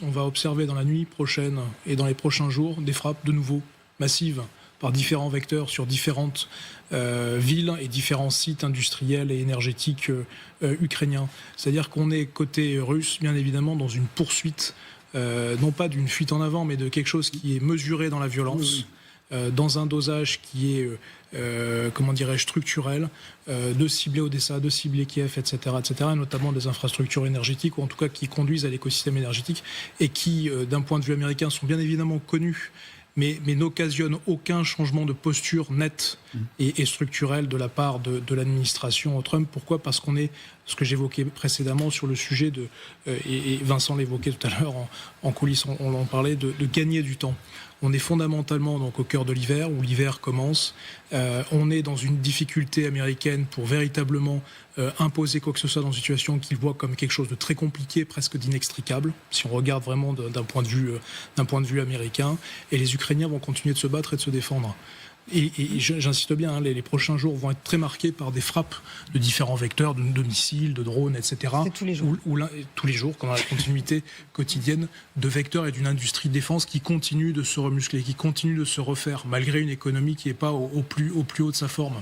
On va observer dans la nuit prochaine et dans les prochains jours des frappes de nouveau massives par différents vecteurs sur différentes villes et différents sites industriels et énergétiques ukrainiens. C'est-à-dire qu'on est côté russe, bien évidemment, dans une poursuite, non pas d'une fuite en avant, mais de quelque chose qui est mesuré dans la violence, dans un dosage qui est, comment dirais-je, structurel, de cibler Odessa, de cibler Kiev, etc., etc., et notamment des infrastructures énergétiques, ou en tout cas qui conduisent à l'écosystème énergétique, et qui, d'un point de vue américain, sont bien évidemment connus, mais n'occasionne aucun changement de posture net et structurel de la part de l'administration Trump. Pourquoi ? Parce qu'on est, ce que j'évoquais précédemment sur le sujet de, et Vincent l'évoquait tout à l'heure en coulisses, on en parlait, de gagner du temps. On est fondamentalement donc au cœur de l'hiver, où l'hiver commence. On est dans une difficulté américaine pour véritablement imposer quoi que ce soit dans une situation qu'ils voient comme quelque chose de très compliqué, presque d'inextricable, si on regarde vraiment d'un point de vue américain. Et les Ukrainiens vont continuer de se battre et de se défendre. Et j'insiste bien, hein, les prochains jours vont être très marqués par des frappes de différents vecteurs, de missiles, de drones, etc. C'est tous les jours. Tous les jours, dans la continuité quotidienne de vecteurs et d'une industrie de défense qui continue de se remuscler, qui continue de se refaire, malgré une économie qui n'est pas au plus haut de sa forme.